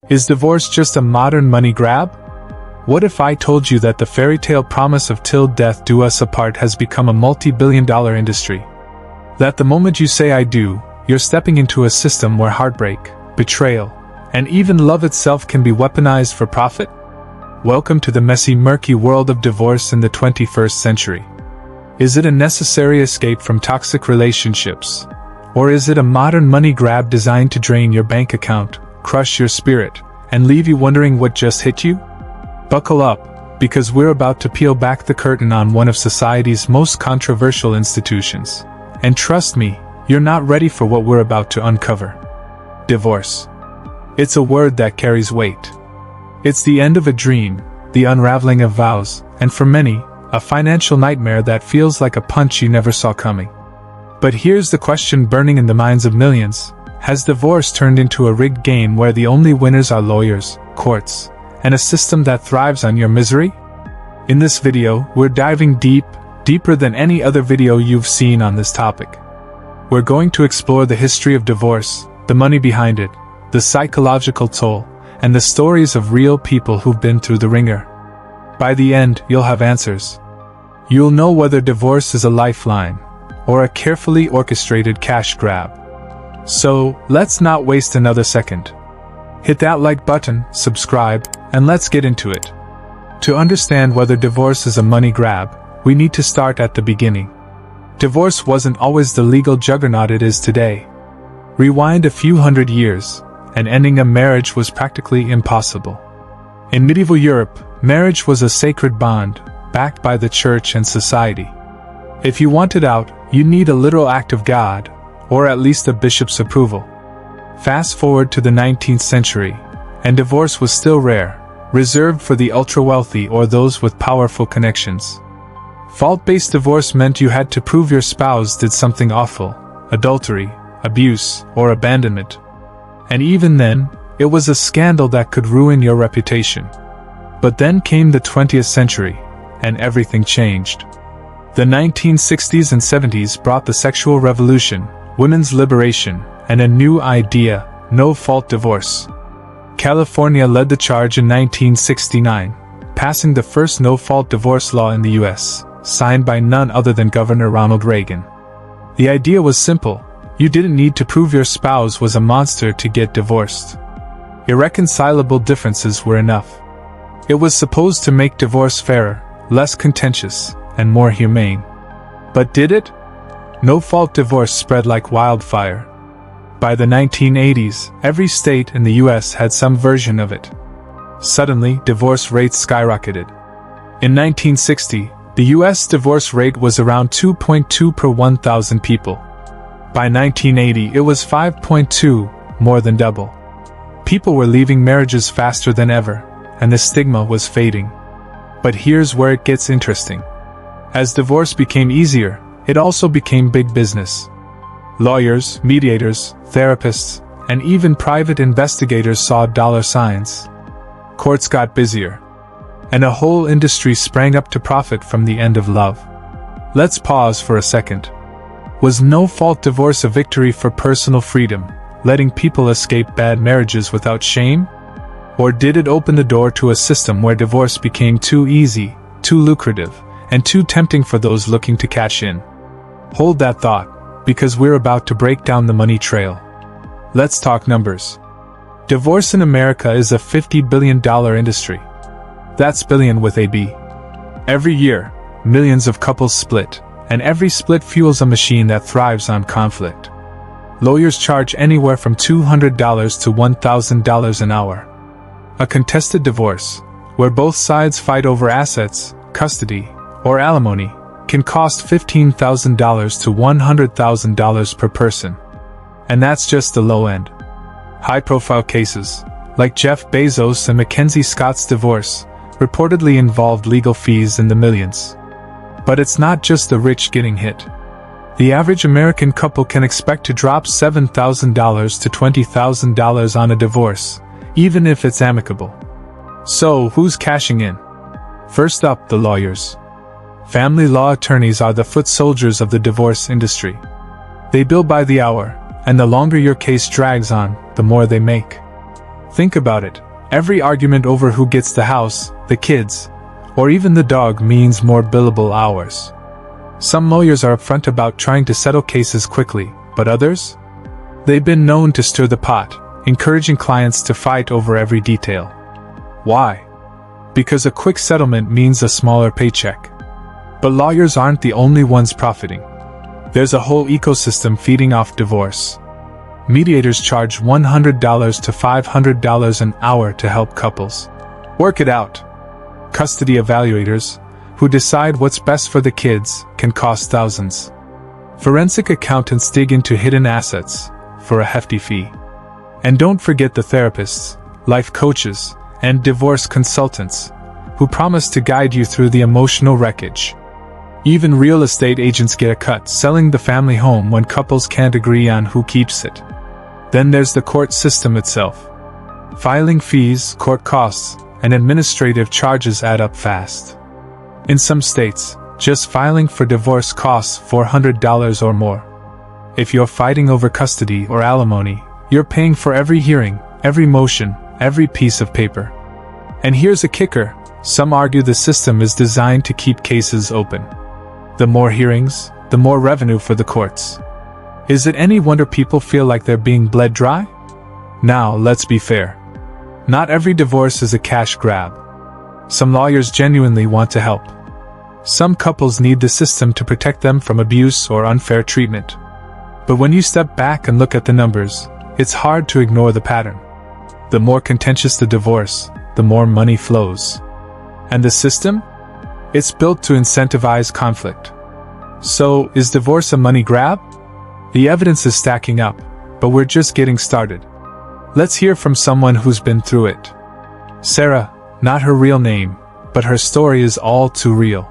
Is divorce just a modern money grab? What if I told you that the fairy tale promise of till death do us apart has become a multi-billion-dollar industry? That the moment you say I do, you're stepping into a system where heartbreak, betrayal, and even love itself can be weaponized for profit? Welcome to the messy, murky world of divorce in the 21st century. Is it a necessary escape from toxic relationships? Or is it a modern money grab designed to drain your bank account, crush your spirit, and leave you wondering what just hit you? Buckle up, because we're about to peel back the curtain on one of society's most controversial institutions. And trust me, you're not ready for what we're about to uncover. Divorce. It's a word that carries weight. It's the end of a dream, the unraveling of vows, and for many, a financial nightmare that feels like a punch you never saw coming. But here's the question burning in the minds of millions. Has divorce turned into a rigged game where the only winners are lawyers, courts, and a system that thrives on your misery? In this video, we're diving deeper than any other video you've seen on this topic. We're going to explore the history of divorce, the money behind it, the psychological toll, and the stories of real people who've been through the ringer. By the end, you'll have answers. You'll know whether divorce is a lifeline or a carefully orchestrated cash grab. So, let's not waste another second. Hit that like button, subscribe, and let's get into it. To understand whether divorce is a money grab, we need to start at the beginning. Divorce wasn't always the legal juggernaut it is today. Rewind a few hundred years, and ending a marriage was practically impossible. In medieval Europe, marriage was a sacred bond, backed by the church and society. If you wanted out, you need a literal act of God, or at least a bishop's approval. Fast forward to the 19th century, and divorce was still rare, reserved for the ultra-wealthy or those with powerful connections. Fault-based divorce meant you had to prove your spouse did something awful, adultery, abuse, or abandonment. And even then, it was a scandal that could ruin your reputation. But then came the 20th century, and everything changed. The 1960s and 70s brought the sexual revolution, women's liberation, and a new idea, no-fault divorce. California led the charge in 1969, passing the first no-fault divorce law in the US, signed by none other than Governor Ronald Reagan. The idea was simple. You didn't need to prove your spouse was a monster to get divorced. Irreconcilable differences were enough. It was supposed to make divorce fairer, less contentious, and more humane. But did it? No-fault divorce spread like wildfire. By the 1980s, every state in the US had some version of it. Suddenly, divorce rates skyrocketed. In 1960, the US divorce rate was around 2.2 per 1,000 people. By 1980, it was 5.2, more than double. People were leaving marriages faster than ever, and the stigma was fading. But here's where it gets interesting. As divorce became easier, it also became big business. Lawyers, mediators, therapists, and even private investigators saw dollar signs. Courts got busier, and a whole industry sprang up to profit from the end of love. Let's pause for a second. Was no-fault divorce a victory for personal freedom, letting people escape bad marriages without shame? Or did it open the door to a system where divorce became too easy, too lucrative, and too tempting for those looking to cash in? Hold that thought, because we're about to break down the money trail. Let's talk numbers. Divorce in America is a $50 billion industry. That's billion with a B. Every year, millions of couples split, and every split fuels a machine that thrives on conflict. Lawyers charge anywhere from $200 to $1,000 an hour. A contested divorce, where both sides fight over assets, custody, or alimony, can cost $15,000 to $100,000 per person. And that's just the low end. High-profile cases, like Jeff Bezos and Mackenzie Scott's divorce, reportedly involved legal fees in the millions. But it's not just the rich getting hit. The average American couple can expect to drop $7,000 to $20,000 on a divorce, even if it's amicable. So, who's cashing in? First up, the lawyers. Family law attorneys are the foot soldiers of the divorce industry. They bill by the hour, and the longer your case drags on, the more they make. Think about it. Every argument over who gets the house, the kids, or even the dog means more billable hours. Some lawyers are upfront about trying to settle cases quickly, but others? They've been known to stir the pot, encouraging clients to fight over every detail. Why? Because a quick settlement means a smaller paycheck. But lawyers aren't the only ones profiting. There's a whole ecosystem feeding off divorce. Mediators charge $100 to $500 an hour to help couples work it out. Custody evaluators, who decide what's best for the kids, can cost thousands. Forensic accountants dig into hidden assets for a hefty fee. And don't forget the therapists, life coaches, and divorce consultants, who promise to guide you through the emotional wreckage. Even real estate agents get a cut selling the family home when couples can't agree on who keeps it. Then there's the court system itself. Filing fees, court costs, and administrative charges add up fast. In some states, just filing for divorce costs $400 or more. If you're fighting over custody or alimony, you're paying for every hearing, every motion, every piece of paper. And here's a kicker: some argue the system is designed to keep cases open. The more hearings, the more revenue for the courts. Is it any wonder people feel like they're being bled dry? Now, let's be fair. Not every divorce is a cash grab. Some lawyers genuinely want to help. Some couples need the system to protect them from abuse or unfair treatment. But when you step back and look at the numbers, it's hard to ignore the pattern. The more contentious the divorce, the more money flows. And the system? It's built to incentivize conflict. So, is divorce a money grab? The evidence is stacking up, but we're just getting started. Let's hear from someone who's been through it. Sarah, not her real name, but her story is all too real.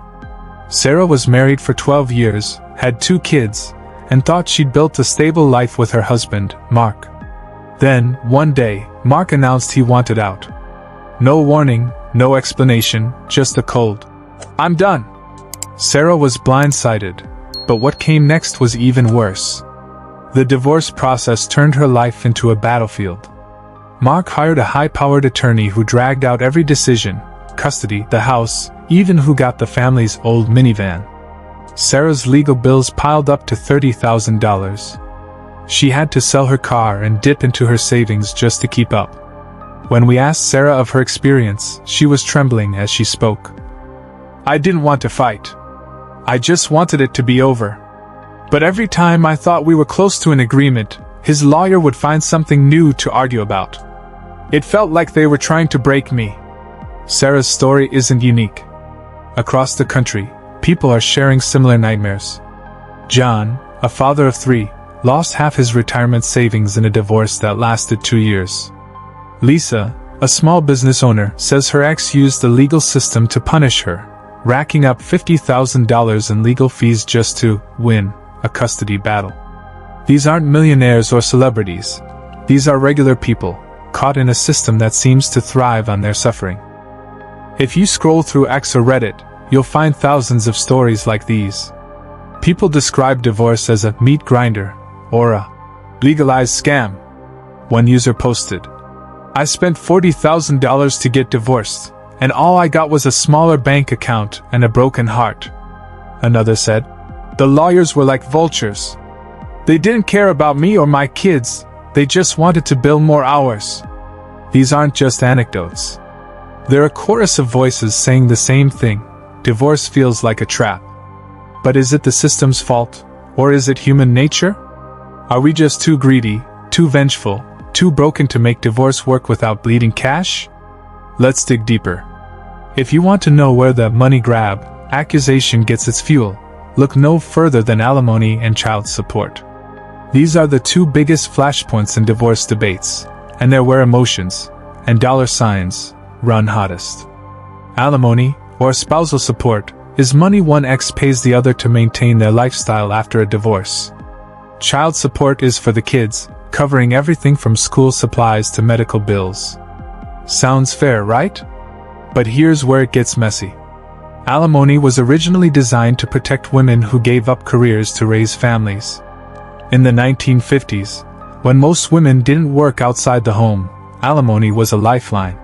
Sarah was married for 12 years, had 2 kids, and thought she'd built a stable life with her husband, Mark. Then, one day, Mark announced he wanted out. No warning, no explanation, just a cold, "I'm done." Sarah was blindsided, but what came next was even worse. The divorce process turned her life into a battlefield. Mark hired a high-powered attorney who dragged out every decision: custody, the house, even who got the family's old minivan. Sarah's legal bills piled up to $30,000. She had to sell her car and dip into her savings just to keep up. When we asked Sarah of her experience, she was trembling as she spoke. "I didn't want to fight. I just wanted it to be over. But every time I thought we were close to an agreement, his lawyer would find something new to argue about. It felt like they were trying to break me." Sarah's story isn't unique. Across the country, people are sharing similar nightmares. John, a father of 3, lost half his retirement savings in a divorce that lasted 2 years. Lisa, a small business owner, says her ex used the legal system to punish her, racking up $50,000 in legal fees just to win a custody battle. These aren't millionaires or celebrities. These are regular people, caught in a system that seems to thrive on their suffering. If you scroll through X or Reddit, you'll find thousands of stories like these. People describe divorce as a meat grinder, or a legalized scam. One user posted, "I spent $40,000 to get divorced, and all I got was a smaller bank account and a broken heart." Another said, "The lawyers were like vultures. They didn't care about me or my kids, they just wanted to bill more hours." These aren't just anecdotes. They're a chorus of voices saying the same thing: divorce feels like a trap. But is it the system's fault, or is it human nature? Are we just too greedy, too vengeful, too broken to make divorce work without bleeding cash? Let's dig deeper. If you want to know where the money grab accusation gets its fuel, look no further than alimony and child support. These are the 2 biggest flashpoints in divorce debates, and they're where emotions and dollar signs run hottest. Alimony, or spousal support, is money one ex pays the other to maintain their lifestyle after a divorce. Child support is for the kids, covering everything from school supplies to medical bills. Sounds fair, right? But here's where it gets messy. Alimony was originally designed to protect women who gave up careers to raise families. In the 1950s, when most women didn't work outside the home, alimony was a lifeline.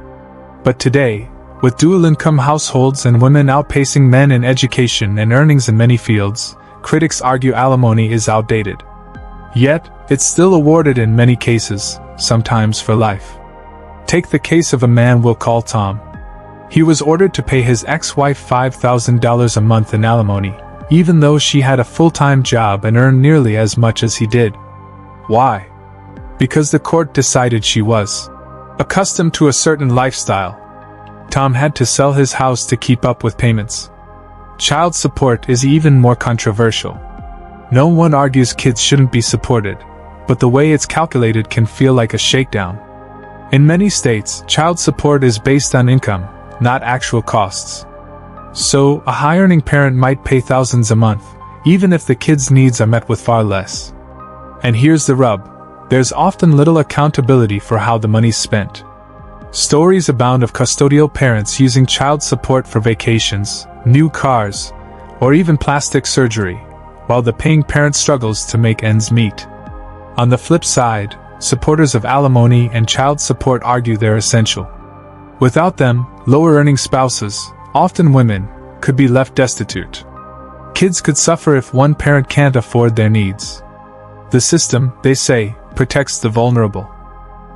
But today, with dual-income households and women outpacing men in education and earnings in many fields, critics argue alimony is outdated. Yet, it's still awarded in many cases, sometimes for life. Take the case of a man we'll call Tom. He was ordered to pay his ex-wife $5,000 a month in alimony, even though she had a full-time job and earned nearly as much as he did. Why? Because the court decided she was accustomed to a certain lifestyle. Tom had to sell his house to keep up with payments. Child support is even more controversial. No one argues kids shouldn't be supported, but the way it's calculated can feel like a shakedown. In many states, child support is based on income, not actual costs. So, a high-earning parent might pay thousands a month, even if the kid's needs are met with far less. And here's the rub: there's often little accountability for how the money's spent. Stories abound of custodial parents using child support for vacations, new cars, or even plastic surgery, while the paying parent struggles to make ends meet. On the flip side, supporters of alimony and child support argue they're essential. Without them, lower-earning spouses, often women, could be left destitute. Kids could suffer if one parent can't afford their needs. The system, they say, protects the vulnerable.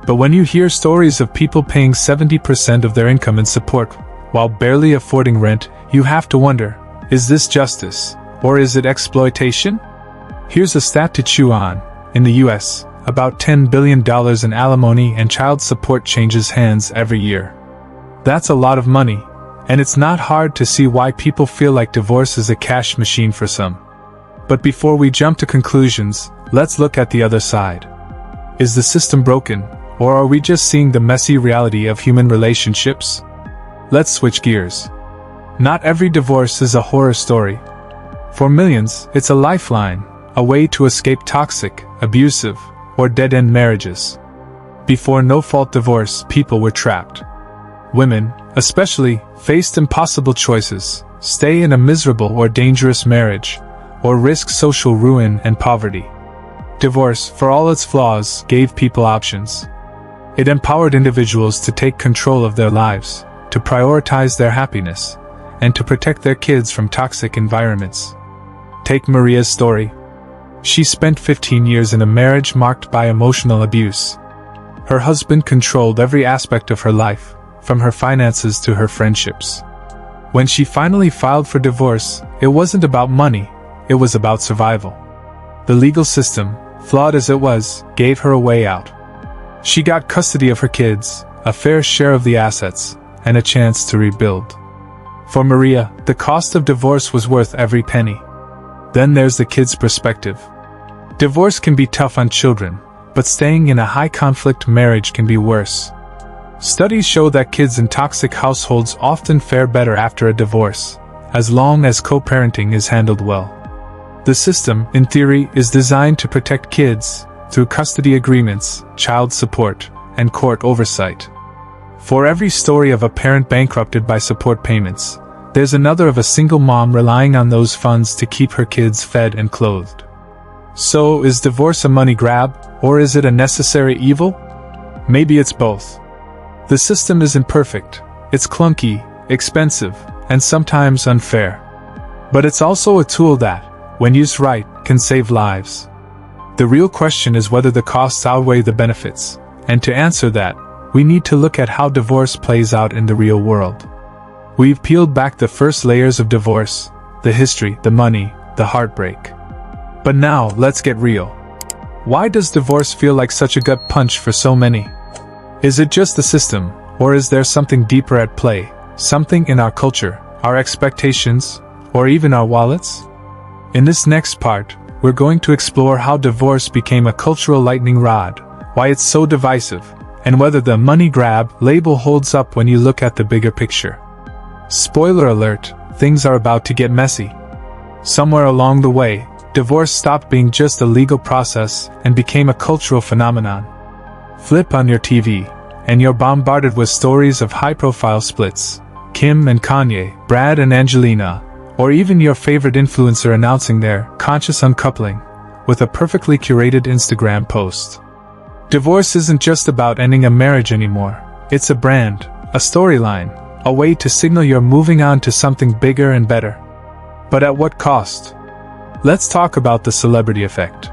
But when you hear stories of people paying 70% of their income in support while barely affording rent, you have to wonder, is this justice, or is it exploitation? Here's a stat to chew on. In the US, about $10 billion in alimony and child support changes hands every year. That's a lot of money, and it's not hard to see why people feel like divorce is a cash machine for some. But before we jump to conclusions, let's look at the other side. Is the system broken, or are we just seeing the messy reality of human relationships? Let's switch gears. Not every divorce is a horror story. For millions, it's a lifeline, a way to escape toxic, abusive, or dead-end marriages. Before no-fault divorce, people were trapped. Women, especially, faced impossible choices: stay in a miserable or dangerous marriage, or risk social ruin and poverty. Divorce, for all its flaws, gave people options. It empowered individuals to take control of their lives, to prioritize their happiness, and to protect their kids from toxic environments. Take Maria's story. She spent 15 years in a marriage marked by emotional abuse. Her husband controlled every aspect of her life, from her finances to her friendships. When she finally filed for divorce, it wasn't about money, it was about survival. The legal system, flawed as it was, gave her a way out. She got custody of her kids, a fair share of the assets, and a chance to rebuild. For Maria, the cost of divorce was worth every penny. Then there's the kid's perspective. Divorce can be tough on children, but staying in a high-conflict marriage can be worse. Studies show that kids in toxic households often fare better after a divorce, as long as co-parenting is handled well. The system, in theory, is designed to protect kids through custody agreements, child support, and court oversight. For every story of a parent bankrupted by support payments, there's another of a single mom relying on those funds to keep her kids fed and clothed. So, is divorce a money grab, or is it a necessary evil? Maybe it's both. The system isn't perfect, it's clunky, expensive, and sometimes unfair. But it's also a tool that, when used right, can save lives. The real question is whether the costs outweigh the benefits, and to answer that, we need to look at how divorce plays out in the real world. We've peeled back the first layers of divorce, the history, the money, the heartbreak. But now, let's get real. Why does divorce feel like such a gut punch for so many? Is it just the system, or is there something deeper at play, something in our culture, our expectations, or even our wallets? In this next part, we're going to explore how divorce became a cultural lightning rod, why it's so divisive, and whether the money grab label holds up when you look at the bigger picture. Spoiler alert, things are about to get messy. Somewhere along the way, divorce stopped being just a legal process and became a cultural phenomenon. Flip on your TV, and you're bombarded with stories of high-profile splits, Kim and Kanye, Brad and Angelina, or even your favorite influencer announcing their conscious uncoupling with a perfectly curated Instagram post. Divorce isn't just about ending a marriage anymore. It's a brand, a storyline, a way to signal you're moving on to something bigger and better. But at what cost? Let's talk about the celebrity effect.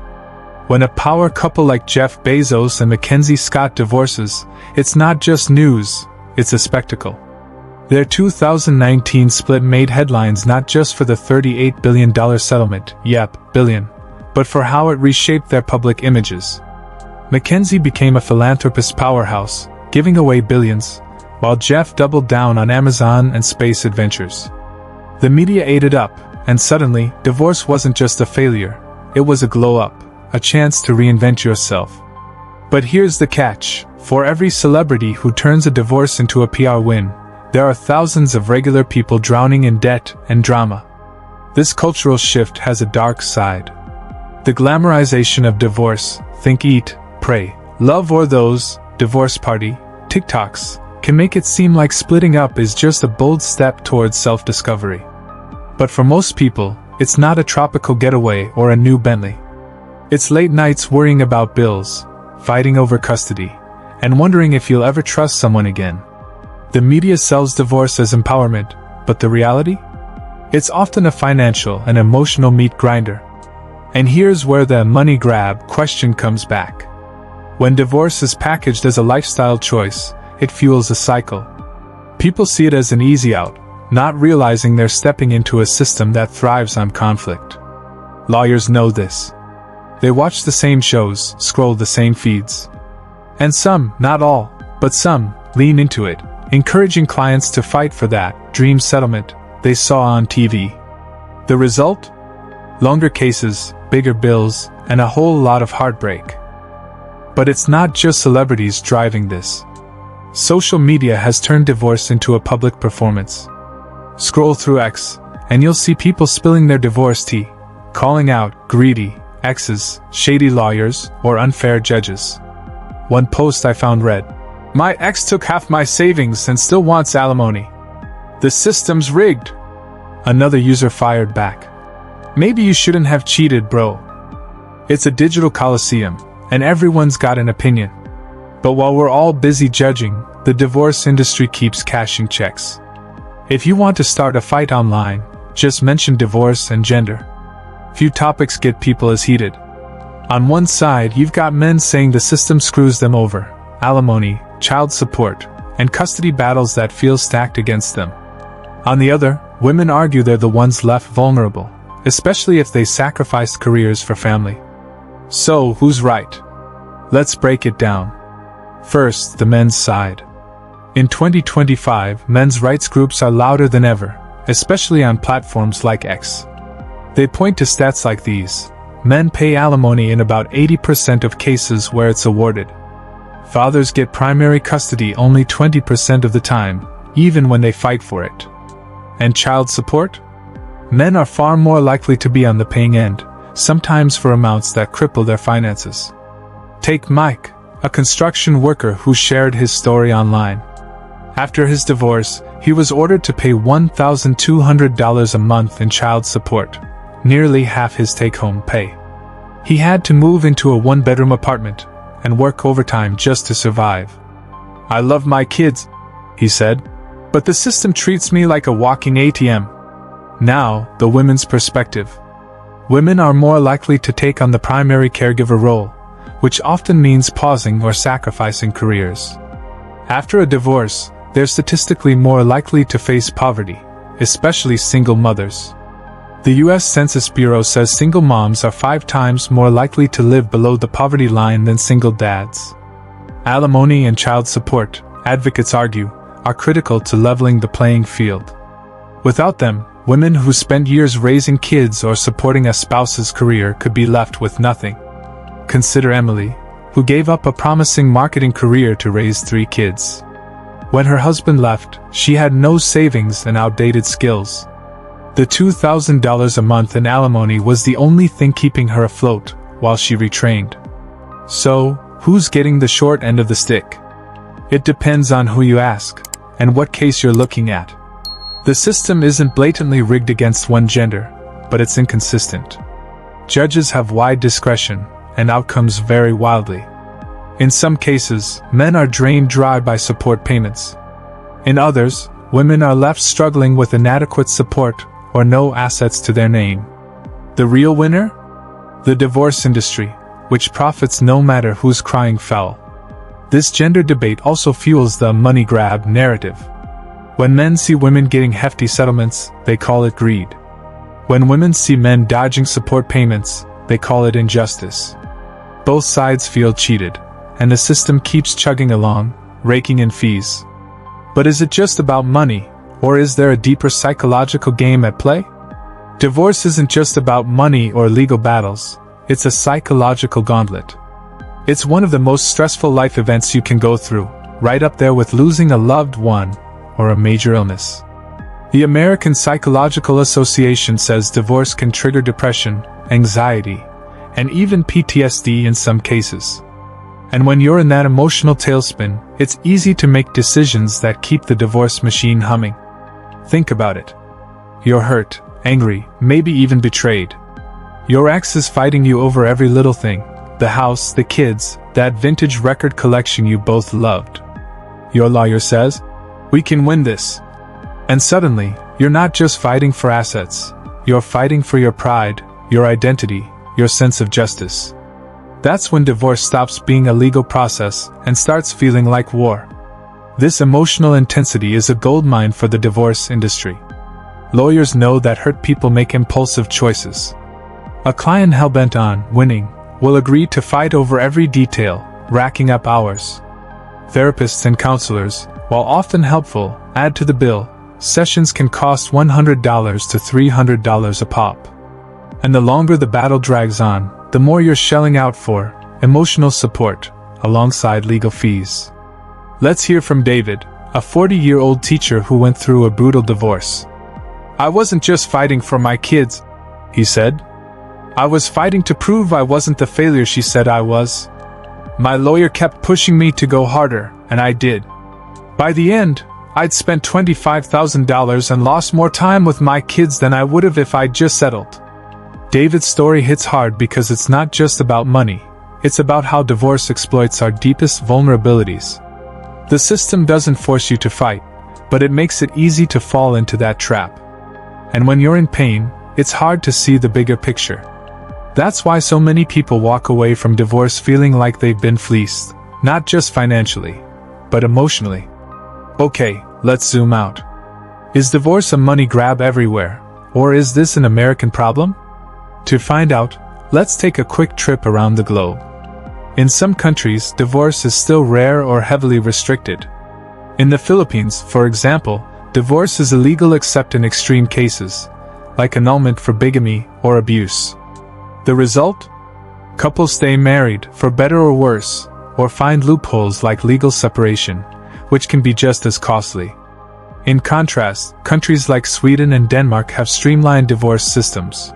When a power couple like Jeff Bezos and Mackenzie Scott divorces, it's not just news, it's a spectacle. Their 2019 split made headlines not just for the $38 billion settlement, yep, billion, but for how it reshaped their public images. Mackenzie became a philanthropist powerhouse, giving away billions, while Jeff doubled down on Amazon and space adventures. The media ate it up, and suddenly, divorce wasn't just a failure, it was a glow-up, a chance to reinvent yourself. But here's the catch: for every celebrity who turns a divorce into a PR win, there are thousands of regular people drowning in debt and drama. This cultural shift has a dark side. The glamorization of divorce, think Eat, Pray, Love or those, divorce party, TikToks, can make it seem like splitting up is just a bold step towards self-discovery. But for most people, it's not a tropical getaway or a new Bentley. It's late nights worrying about bills, fighting over custody, and wondering if you'll ever trust someone again. The media sells divorce as empowerment, but the reality? It's often a financial and emotional meat grinder. And here's where the money grab question comes back. When divorce is packaged as a lifestyle choice, it fuels a cycle. People see it as an easy out, not realizing they're stepping into a system that thrives on conflict. Lawyers know this. They watch the same shows, scroll the same feeds. And some, not all, but some, lean into it, encouraging clients to fight for that dream settlement they saw on TV. The result? Longer cases, bigger bills, and a whole lot of heartbreak. But it's not just celebrities driving this. Social media has turned divorce into a public performance. Scroll through X, and you'll see people spilling their divorce tea, calling out greedy exes, shady lawyers, or unfair judges. One post I found read, "My ex took half my savings and still wants alimony. The system's rigged." Another user fired back, "Maybe you shouldn't have cheated, bro." It's a digital coliseum, and everyone's got an opinion. But while we're all busy judging, the divorce industry keeps cashing checks. If you want to start a fight online, just mention divorce and gender. Few topics get people as heated. On one side, you've got men saying the system screws them over, alimony, child support, and custody battles that feel stacked against them. On the other, women argue they're the ones left vulnerable, especially if they sacrificed careers for family. So, who's right? Let's break it down. First, the men's side. In 2025, men's rights groups are louder than ever, especially on platforms like X. They point to stats like these. Men pay alimony in about 80% of cases where it's awarded. Fathers get primary custody only 20% of the time, even when they fight for it. And child support? Men are far more likely to be on the paying end, sometimes for amounts that cripple their finances. Take Mike, a construction worker who shared his story online. After his divorce, he was ordered to pay $1,200 a month in child support, nearly half his take-home pay. He had to move into a one-bedroom apartment and work overtime just to survive. "I love my kids," he said, "but the system treats me like a walking ATM." Now, the women's perspective. Women are more likely to take on the primary caregiver role, which often means pausing or sacrificing careers. After a divorce, they're statistically more likely to face poverty, especially single mothers. The U.S. Census Bureau says single moms are 5 times more likely to live below the poverty line than single dads. Alimony and child support, advocates argue, are critical to leveling the playing field. Without them, women who spent years raising kids or supporting a spouse's career could be left with nothing. Consider Emily, who gave up a promising marketing career to raise 3 kids. When her husband left, she had no savings and outdated skills. The $2,000 a month in alimony was the only thing keeping her afloat while she retrained. So, who's getting the short end of the stick? It depends on who you ask, and what case you're looking at. The system isn't blatantly rigged against one gender, but it's inconsistent. Judges have wide discretion, and outcomes vary wildly. In some cases, men are drained dry by support payments. In others, women are left struggling with inadequate support or no assets to their name. The real winner? The divorce industry, which profits no matter who's crying foul. This gender debate also fuels the money grab narrative. When men see women getting hefty settlements, they call it greed. When women see men dodging support payments, they call it injustice. Both sides feel cheated, and the system keeps chugging along, raking in fees. But is it just about money, or is there a deeper psychological game at play? Divorce isn't just about money or legal battles, it's a psychological gauntlet. It's one of the most stressful life events you can go through, right up there with losing a loved one or a major illness. The American Psychological Association says divorce can trigger depression, anxiety, and even PTSD in some cases. And when you're in that emotional tailspin, it's easy to make decisions that keep the divorce machine humming. Think about it. You're hurt, angry, maybe even betrayed. Your ex is fighting you over every little thing: the house, the kids, that vintage record collection you both loved. Your lawyer says, "We can win this." And suddenly, you're not just fighting for assets, you're fighting for your pride, your identity, your sense of justice. That's when divorce stops being a legal process and starts feeling like war. This emotional intensity is a goldmine for the divorce industry. Lawyers know that hurt people make impulsive choices. A client hell-bent on winning will agree to fight over every detail, racking up hours. Therapists and counselors, while often helpful, add to the bill. Sessions can cost $100 to $300 a pop. And the longer the battle drags on, the more you're shelling out for emotional support, alongside legal fees. Let's hear from David, a 40-year-old teacher who went through a brutal divorce. "I wasn't just fighting for my kids," he said. "I was fighting to prove I wasn't the failure she said I was. My lawyer kept pushing me to go harder, and I did. By the end, I'd spent $25,000 and lost more time with my kids than I would have if I'd just settled." David's story hits hard because it's not just about money, it's about how divorce exploits our deepest vulnerabilities. The system doesn't force you to fight, but it makes it easy to fall into that trap. And when you're in pain, it's hard to see the bigger picture. That's why so many people walk away from divorce feeling like they've been fleeced, not just financially, but emotionally. Okay, let's zoom out. Is divorce a money grab everywhere, or is this an American problem? To find out, let's take a quick trip around the globe. In some countries, divorce is still rare or heavily restricted. In the Philippines, for example, divorce is illegal except in extreme cases, like annulment for bigamy or abuse. The result? Couples stay married, for better or worse, or find loopholes like legal separation, which can be just as costly. In contrast, countries like Sweden and Denmark have streamlined divorce systems.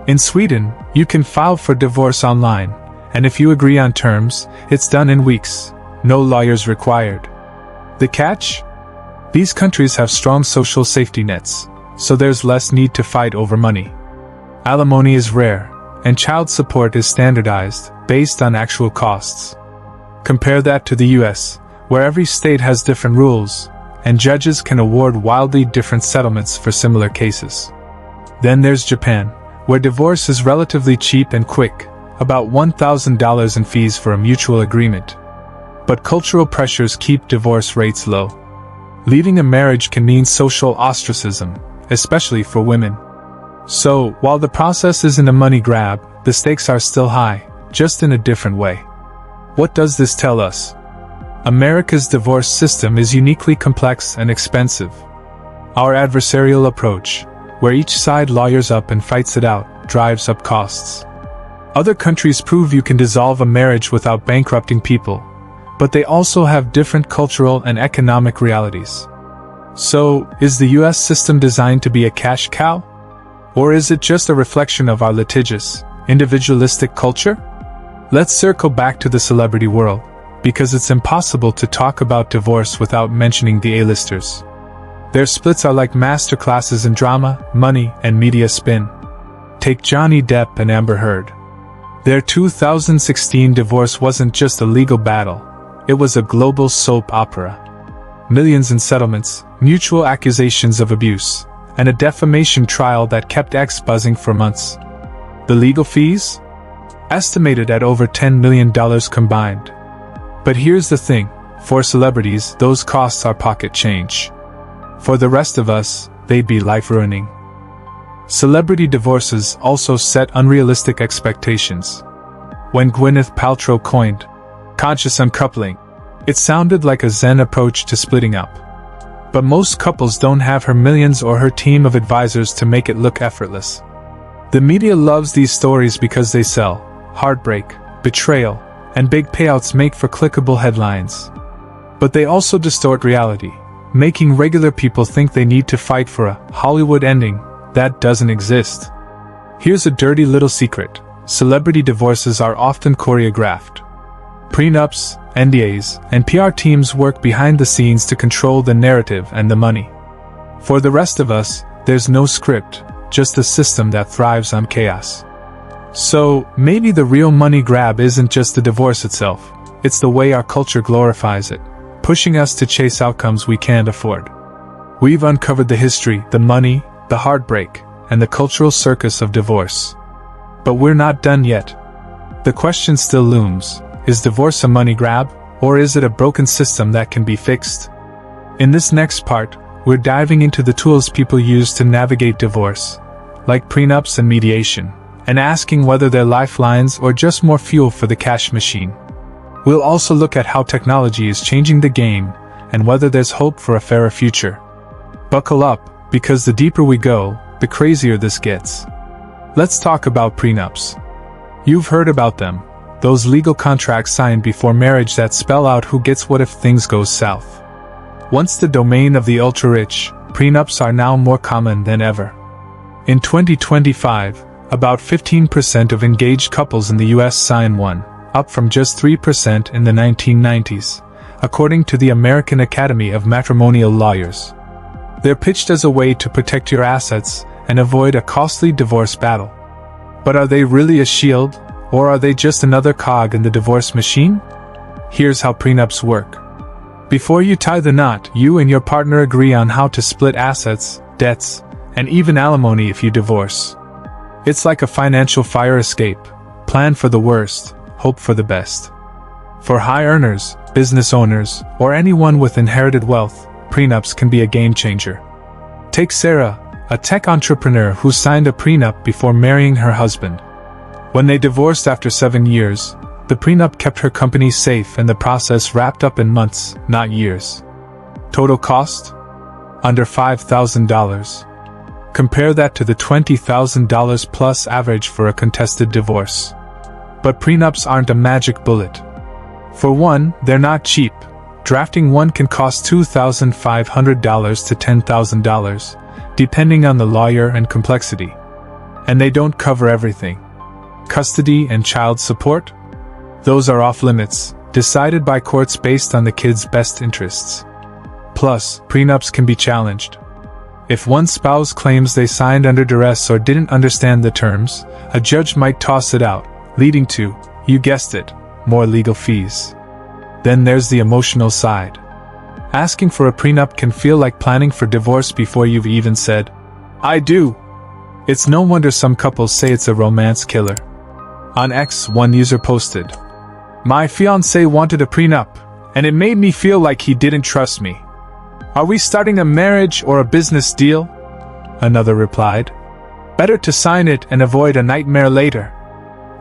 In Sweden, you can file for divorce online, and if you agree on terms, it's done in weeks, no lawyers required. The catch? These countries have strong social safety nets, so there's less need to fight over money. Alimony is rare, and child support is standardized, based on actual costs. Compare that to the US, where every state has different rules, and judges can award wildly different settlements for similar cases. Then there's Japan, where divorce is relatively cheap and quick, about $1,000 in fees for a mutual agreement. But cultural pressures keep divorce rates low. Leaving a marriage can mean social ostracism, especially for women. So, while the process isn't a money grab, the stakes are still high, just in a different way. What does this tell us? America's divorce system is uniquely complex and expensive. Our adversarial approach, where each side lawyers up and fights it out, drives up costs. Other countries prove you can dissolve a marriage without bankrupting people, but they also have different cultural and economic realities. So, is the US system designed to be a cash cow? Or is it just a reflection of our litigious, individualistic culture? Let's circle back to the celebrity world, because it's impossible to talk about divorce without mentioning the A-listers. Their splits are like masterclasses in drama, money, and media spin. Take Johnny Depp and Amber Heard. Their 2016 divorce wasn't just a legal battle, it was a global soap opera. Millions in settlements, mutual accusations of abuse, and a defamation trial that kept X buzzing for months. The legal fees? Estimated at over $10 million combined. But here's the thing, for celebrities, those costs are pocket change. For the rest of us, they'd be life-ruining. Celebrity divorces also set unrealistic expectations. When Gwyneth Paltrow coined conscious uncoupling, it sounded like a Zen approach to splitting up. But most couples don't have her millions or her team of advisors to make it look effortless. The media loves these stories because they sell. Heartbreak, betrayal, and big payouts make for clickable headlines. But they also distort reality, making regular people think they need to fight for a Hollywood ending that doesn't exist. Here's a dirty little secret. Celebrity divorces are often choreographed. Prenups, NDAs, and PR teams work behind the scenes to control the narrative and the money. For the rest of us, there's no script, just a system that thrives on chaos. So, maybe the real money grab isn't just the divorce itself, it's the way our culture glorifies it, pushing us to chase outcomes we can't afford. We've uncovered the history, the money, the heartbreak, and the cultural circus of divorce. But we're not done yet. The question still looms. Is divorce a money grab, or is it a broken system that can be fixed? In this next part, we're diving into the tools people use to navigate divorce, like prenups and mediation, and asking whether they're lifelines or just more fuel for the cash machine. We'll also look at how technology is changing the game, and whether there's hope for a fairer future. Buckle up, because the deeper we go, the crazier this gets. Let's talk about prenups. You've heard about them. Those legal contracts signed before marriage that spell out who gets what if things go south. Once the domain of the ultra-rich, prenups are now more common than ever. In 2025, about 15% of engaged couples in the US sign one, up from just 3% in the 1990s, according to the American Academy of Matrimonial Lawyers. They're pitched as a way to protect your assets and avoid a costly divorce battle. But are they really a shield? Or are they just another cog in the divorce machine? Here's how prenups work. Before you tie the knot, you and your partner agree on how to split assets, debts, and even alimony if you divorce. It's like a financial fire escape. Plan for the worst, hope for the best. For high earners, business owners, or anyone with inherited wealth, prenups can be a game changer. Take Sarah, a tech entrepreneur who signed a prenup before marrying her husband. When they divorced after 7 years, the prenup kept her company safe and the process wrapped up in months, not years. Total cost? Under $5,000. Compare that to the $20,000 plus average for a contested divorce. But prenups aren't a magic bullet. For one, they're not cheap. Drafting one can cost $2,500 to $10,000, depending on the lawyer and complexity. And they don't cover everything. Custody and child support? Those are off limits, decided by courts based on the kid's best interests. Plus, prenups can be challenged. If one spouse claims they signed under duress or didn't understand the terms, a judge might toss it out, leading to, you guessed it, more legal fees. Then there's the emotional side. Asking for a prenup can feel like planning for divorce before you've even said, I do. It's no wonder some couples say it's a romance killer. On X, one user posted, My fiancé wanted a prenup, and it made me feel like he didn't trust me. Are we starting a marriage or a business deal? Another replied, Better to sign it and avoid a nightmare later.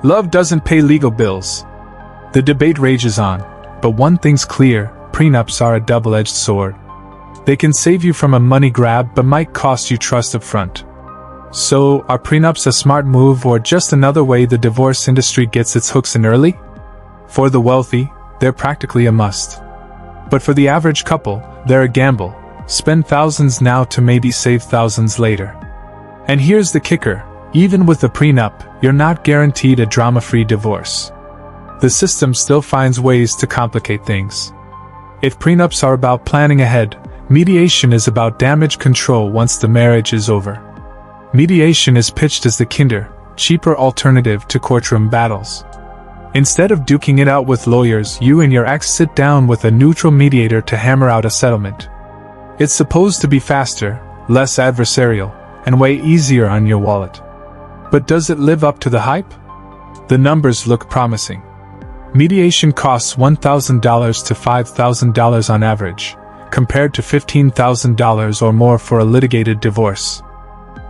Love doesn't pay legal bills. The debate rages on, but one thing's clear, prenups are a double-edged sword. They can save you from a money grab but might cost you trust up front. So, are prenups a smart move or just another way the divorce industry gets its hooks in early? For the wealthy, they're practically a must. But for the average couple, they're a gamble. Spend thousands now to maybe save thousands later. And here's the kicker, even with a prenup, you're not guaranteed a drama-free divorce. The system still finds ways to complicate things. If prenups are about planning ahead, mediation is about damage control once the marriage is over. Mediation is pitched as the kinder, cheaper alternative to courtroom battles. Instead of duking it out with lawyers, you and your ex sit down with a neutral mediator to hammer out a settlement. It's supposed to be faster, less adversarial, and way easier on your wallet. But does it live up to the hype? The numbers look promising. Mediation costs $1,000 to $5,000 on average, compared to $15,000 or more for a litigated divorce.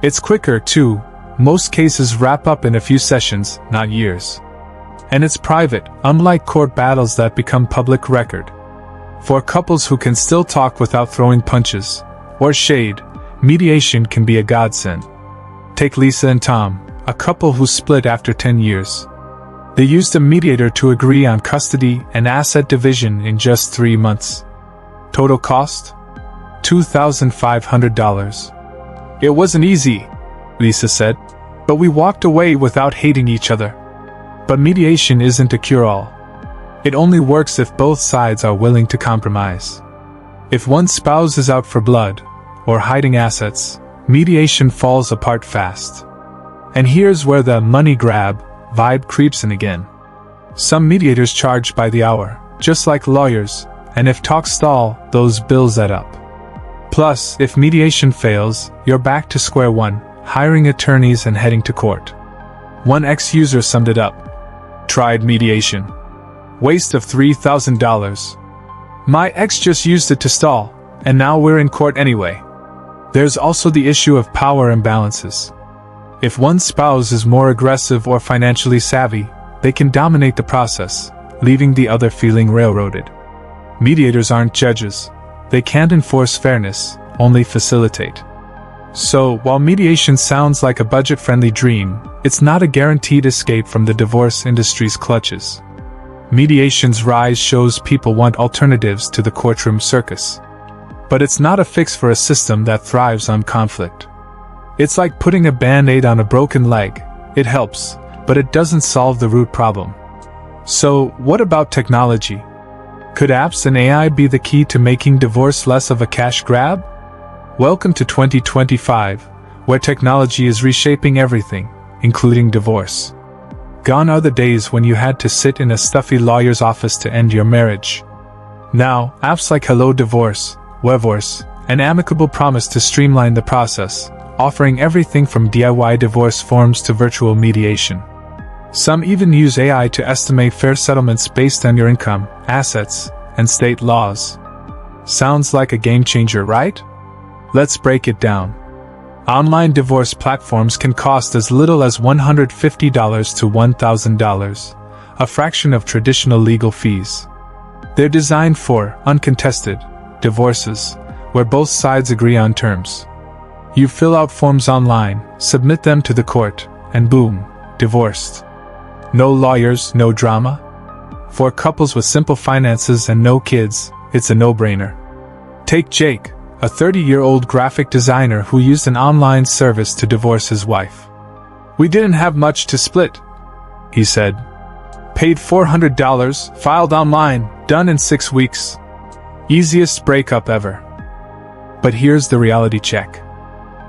It's quicker, too. Most cases wrap up in a few sessions, not years. And it's private, unlike court battles that become public record. For couples who can still talk without throwing punches or shade, mediation can be a godsend. Take Lisa and Tom, a couple who split after 10 years. They used a mediator to agree on custody and asset division in just 3 months. Total cost? $2,500. It wasn't easy, Lisa said, but we walked away without hating each other. But mediation isn't a cure-all. It only works if both sides are willing to compromise. If one spouse is out for blood, or hiding assets, mediation falls apart fast. And here's where the money grab vibe creeps in again. Some mediators charge by the hour, just like lawyers, and if talks stall, those bills add up. Plus, if mediation fails, you're back to square one, hiring attorneys and heading to court. One ex-user summed it up. Tried mediation. Waste of $3,000. My ex just used it to stall, and now we're in court anyway. There's also the issue of power imbalances. If one spouse is more aggressive or financially savvy, they can dominate the process, leaving the other feeling railroaded. Mediators aren't judges. They can't enforce fairness, only facilitate. So, while mediation sounds like a budget-friendly dream, it's not a guaranteed escape from the divorce industry's clutches. Mediation's rise shows people want alternatives to the courtroom circus. But it's not a fix for a system that thrives on conflict. It's like putting a band-aid on a broken leg. It helps, but it doesn't solve the root problem. So, what about technology? Could apps and AI be the key to making divorce less of a cash grab? Welcome to 2025, where technology is reshaping everything, including divorce. Gone are the days when you had to sit in a stuffy lawyer's office to end your marriage. Now, apps like Hello Divorce, Wevorce, and Amicable promise to streamline the process, offering everything from DIY divorce forms to virtual mediation. Some even use AI to estimate fair settlements based on your income, assets, and state laws. Sounds like a game changer, right? Let's break it down. Online divorce platforms can cost as little as $150 to $1,000, a fraction of traditional legal fees. They're designed for uncontested divorces, where both sides agree on terms. You fill out forms online, submit them to the court, and boom, divorced. No lawyers, no drama. For couples with simple finances and no kids, it's a no-brainer. Take Jake, a 30-year-old graphic designer who used an online service to divorce his wife. We didn't have much to split, he said. Paid $400, filed online, done in 6 weeks. Easiest breakup ever. But here's the reality check.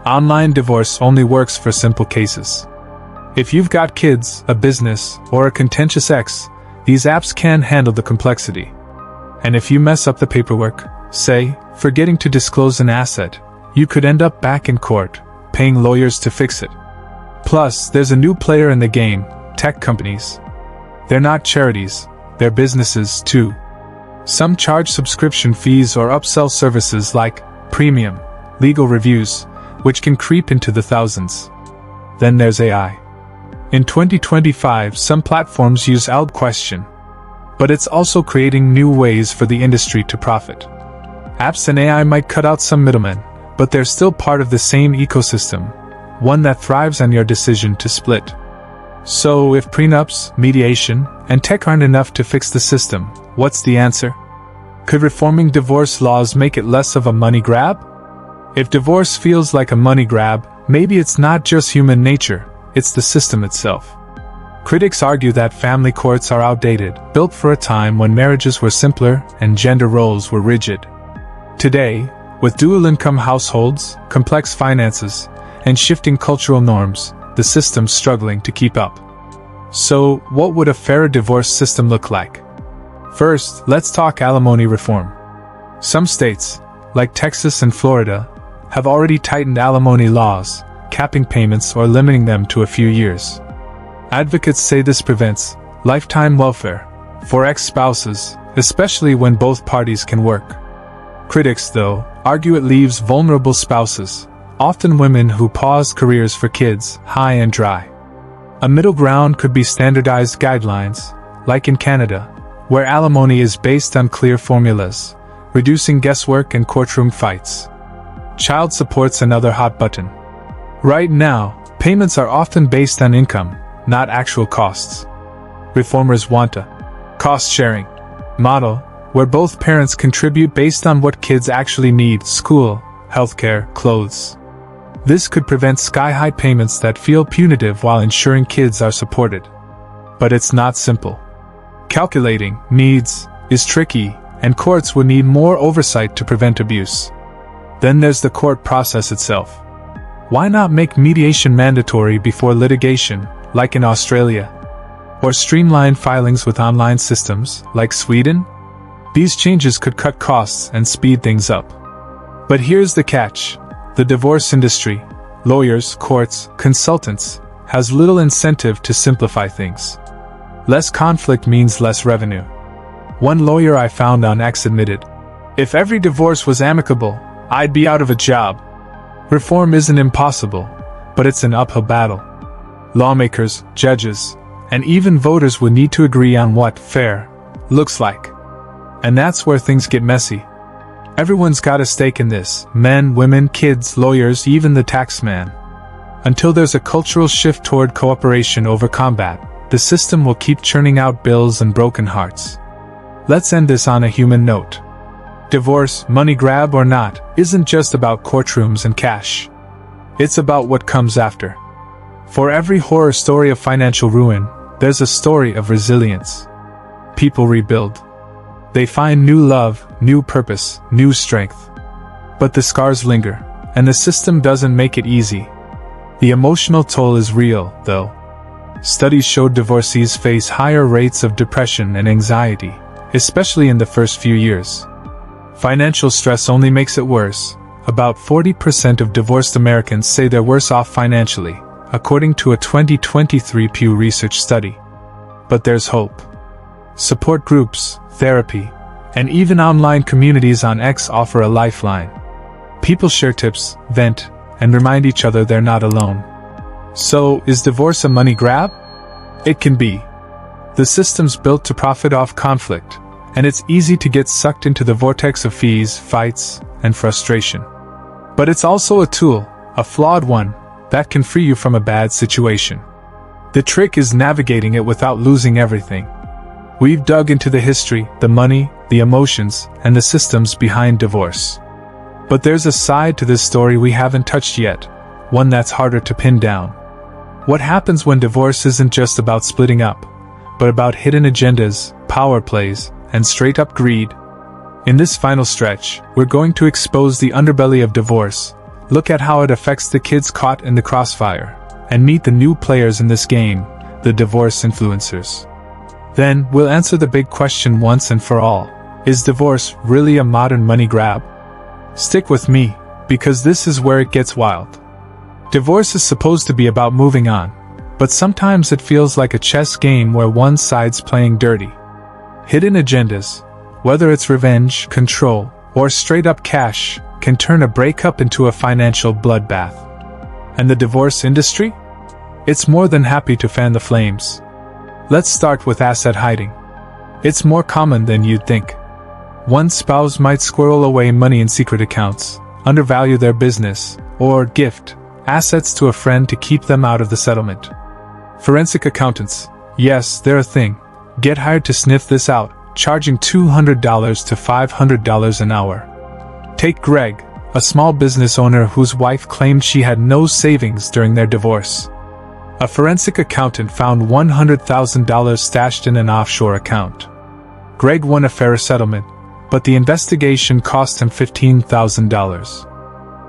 Online divorce only works for simple cases. If you've got kids, a business, or a contentious ex, these apps can handle the complexity. And if you mess up the paperwork, say, forgetting to disclose an asset, you could end up back in court, paying lawyers to fix it. Plus, there's a new player in the game, tech companies. They're not charities, they're businesses too. Some charge subscription fees or upsell services like premium, legal reviews, which can creep into the thousands. Then there's AI. In 2025, some platforms use question, but it's also creating new ways for the industry to profit. Apps and AI might cut out some middlemen, but they're still part of the same ecosystem, one that thrives on your decision to split. So if prenups, mediation, and tech aren't enough to fix the system, what's the answer? Could reforming divorce laws make it less of a money grab? If divorce feels like a money grab, maybe it's not just human nature, it's the system itself. Critics argue that family courts are outdated, built for a time when marriages were simpler and gender roles were rigid. Today, with dual-income households, complex finances, and shifting cultural norms, the system's struggling to keep up. So, what would a fairer divorce system look like? First, let's talk alimony reform. Some states, like Texas and Florida, have already tightened alimony laws, capping payments or limiting them to a few years. Advocates say this prevents lifetime welfare for ex-spouses, especially when both parties can work. Critics, though, argue it leaves vulnerable spouses, often women who pause careers for kids, high and dry. A middle ground could be standardized guidelines, like in Canada, where alimony is based on clear formulas, reducing guesswork and courtroom fights. Child support's another hot button. Right now, payments are often based on income, not actual costs. Reformers want a cost-sharing model where both parents contribute based on what kids actually need: school, healthcare, clothes. This could prevent sky-high payments that feel punitive while ensuring kids are supported. But it's not simple. Calculating needs is tricky, and courts would need more oversight to prevent abuse. Then there's the court process itself. Why not make mediation mandatory before litigation, like in Australia? Or streamline filings with online systems, like Sweden? These changes could cut costs and speed things up. But here's the catch. The divorce industry, lawyers, courts, consultants, has little incentive to simplify things. Less conflict means less revenue. One lawyer I found on X admitted, "If every divorce was amicable, I'd be out of a job." Reform isn't impossible, but it's an uphill battle. Lawmakers, judges, and even voters would need to agree on what fair looks like. And that's where things get messy. Everyone's got a stake in this: men, women, kids, lawyers, even the taxman. Until there's a cultural shift toward cooperation over combat, the system will keep churning out bills and broken hearts. Let's end this on a human note. Divorce, money grab or not, isn't just about courtrooms and cash. It's about what comes after. For every horror story of financial ruin, there's a story of resilience. People rebuild. They find new love, new purpose, new strength. But the scars linger, and the system doesn't make it easy. The emotional toll is real, though. Studies showed divorcees face higher rates of depression and anxiety, especially in the first few years. Financial stress only makes it worse. About 40% of divorced Americans say they're worse off financially, according to a 2023 Pew Research study. But there's hope. Support groups, therapy, and even online communities on X offer a lifeline. People share tips, vent, and remind each other they're not alone. So, is divorce a money grab? It can be. The system's built to profit off conflict, and it's easy to get sucked into the vortex of fees, fights, and frustration. But it's also a tool, a flawed one, that can free you from a bad situation. The trick is navigating it without losing everything. We've dug into the history, the money, the emotions, and the systems behind divorce. But there's a side to this story we haven't touched yet, one that's harder to pin down. What happens when divorce isn't just about splitting up, but about hidden agendas, power plays, and straight-up greed? In this final stretch, we're going to expose the underbelly of divorce, look at how it affects the kids caught in the crossfire, and meet the new players in this game, the divorce influencers. Then, we'll answer the big question once and for all: is divorce really a modern money grab? Stick with me, because this is where it gets wild. Divorce is supposed to be about moving on, but sometimes it feels like a chess game where one side's playing dirty. Hidden agendas, whether it's revenge, control, or straight-up cash, can turn a breakup into a financial bloodbath. And the divorce industry? It's more than happy to fan the flames. Let's start with asset hiding. It's more common than you'd think. One spouse might squirrel away money in secret accounts, undervalue their business, or gift assets to a friend to keep them out of the settlement. Forensic accountants, yes, they're a thing, get hired to sniff this out, charging $200 to $500 an hour. Take Greg, a small business owner whose wife claimed she had no savings during their divorce. A forensic accountant found $100,000 stashed in an offshore account. Greg won a fair settlement, but the investigation cost him $15,000.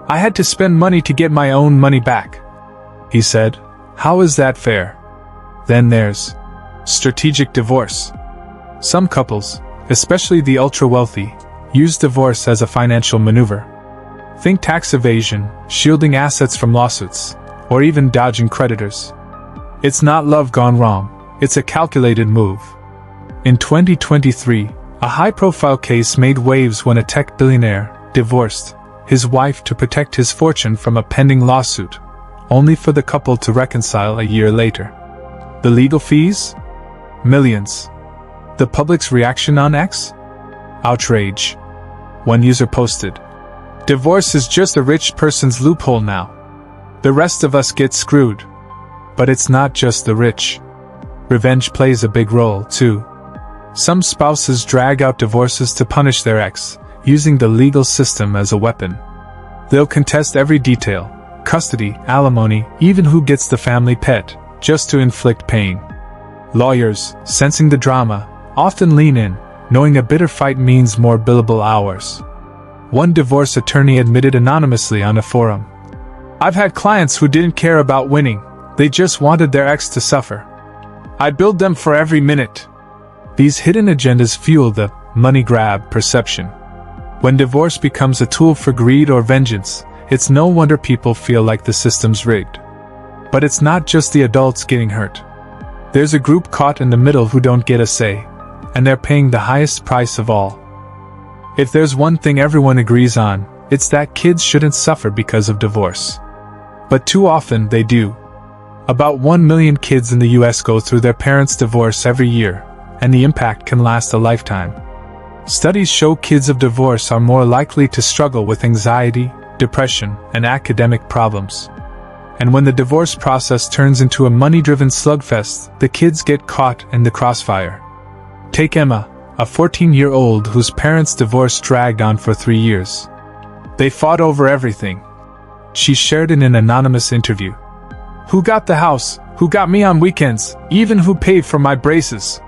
"I had to spend money to get my own money back," he said. How is that fair? Then there's strategic divorce. Some couples, especially the ultra-wealthy, use divorce as a financial maneuver. Think tax evasion, shielding assets from lawsuits, or even dodging creditors. It's not love gone wrong, it's a calculated move. In 2023, a high-profile case made waves when a tech billionaire divorced his wife to protect his fortune from a pending lawsuit, only for the couple to reconcile a year later. The legal fees? Millions. The public's reaction on X? Outrage. One user posted, "Divorce is just a rich person's loophole now. The rest of us get screwed." But it's not just the rich. Revenge plays a big role, too. Some spouses drag out divorces to punish their ex, using the legal system as a weapon. They'll contest every detail, custody, alimony, even who gets the family pet, just to inflict pain. Lawyers, sensing the drama, often lean in, knowing a bitter fight means more billable hours. One divorce attorney admitted anonymously on a forum, "I've had clients who didn't care about winning, they just wanted their ex to suffer. I billed them for every minute." These hidden agendas fuel the money grab perception. When divorce becomes a tool for greed or vengeance, it's no wonder people feel like the system's rigged. But it's not just the adults getting hurt. There's a group caught in the middle who don't get a say, and they're paying the highest price of all. If there's one thing everyone agrees on, it's that kids shouldn't suffer because of divorce. But too often they do. About 1 million kids in the US go through their parents' divorce every year, and the impact can last a lifetime. Studies show kids of divorce are more likely to struggle with anxiety, depression, and academic problems. And when the divorce process turns into a money-driven slugfest, the kids get caught in the crossfire. Take Emma, a 14-year-old whose parents' divorce dragged on for 3 years. They fought over everything. She shared in an anonymous interview. "Who got the house? Who got me on weekends? Even who paid for my braces?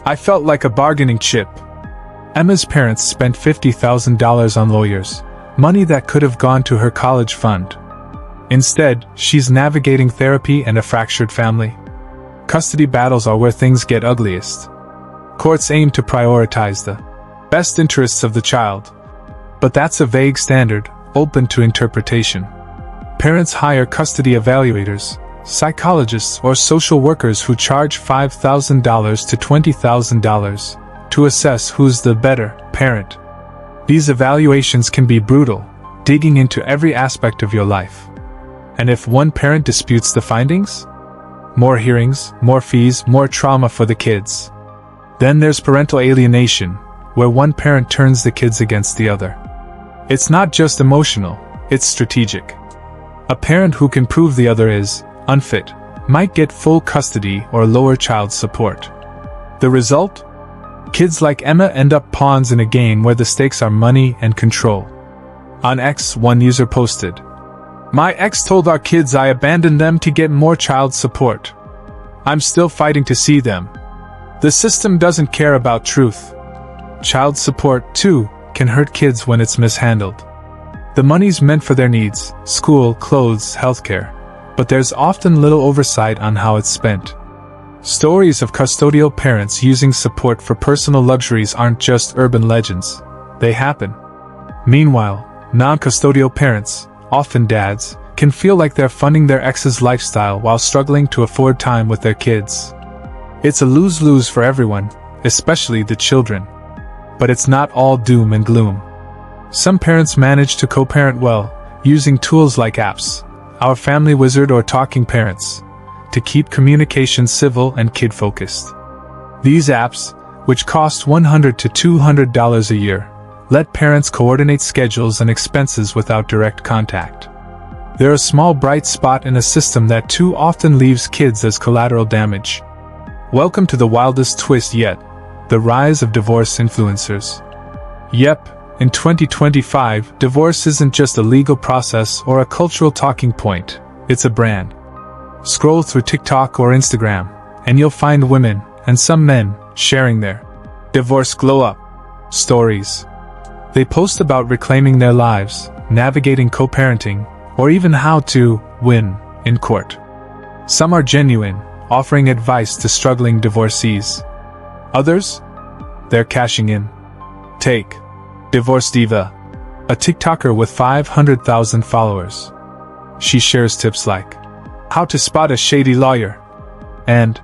I felt like a bargaining chip." Emma's parents spent $50,000 on lawyers, money that could have gone to her college fund. Instead, she's navigating therapy and a fractured family. Custody battles are where things get ugliest. Courts aim to prioritize the best interests of the child. But that's a vague standard, open to interpretation. Parents hire custody evaluators, psychologists, or social workers who charge $5,000 to $20,000 to assess who's the better parent. These evaluations can be brutal, digging into every aspect of your life. And if one parent disputes the findings? More hearings, more fees, more trauma for the kids. Then there's parental alienation, where one parent turns the kids against the other. It's not just emotional, it's strategic. A parent who can prove the other is unfit might get full custody or lower child support. The result? Kids like Emma end up pawns in a game where the stakes are money and control. On X, one user posted, "My ex told our kids I abandoned them to get more child support. I'm still fighting to see them. The system doesn't care about truth." Child support, too, can hurt kids when it's mishandled. The money's meant for their needs, school, clothes, healthcare, but there's often little oversight on how it's spent. Stories of custodial parents using support for personal luxuries aren't just urban legends, they happen. Meanwhile, non-custodial parents, often dads, can feel like they're funding their ex's lifestyle while struggling to afford time with their kids. It's a lose-lose for everyone, especially the children. But it's not all doom and gloom. Some parents manage to co-parent well, using tools like apps, Our Family Wizard or Talking Parents, to keep communication civil and kid-focused. These apps, which cost $100 to $200 a year, let parents coordinate schedules and expenses without direct contact. They're a small bright spot in a system that too often leaves kids as collateral damage. Welcome to the wildest twist yet, the rise of divorce influencers. Yep, in 2025, divorce isn't just a legal process or a cultural talking point, it's a brand. Scroll through TikTok or Instagram, and you'll find women, and some men, sharing their divorce glow-up stories. They post about reclaiming their lives, navigating co-parenting, or even how to win in court. Some are genuine, offering advice to struggling divorcees. Others? They're cashing in. Take Divorce Diva, a TikToker with 500,000 followers. She shares tips like how to spot a shady lawyer and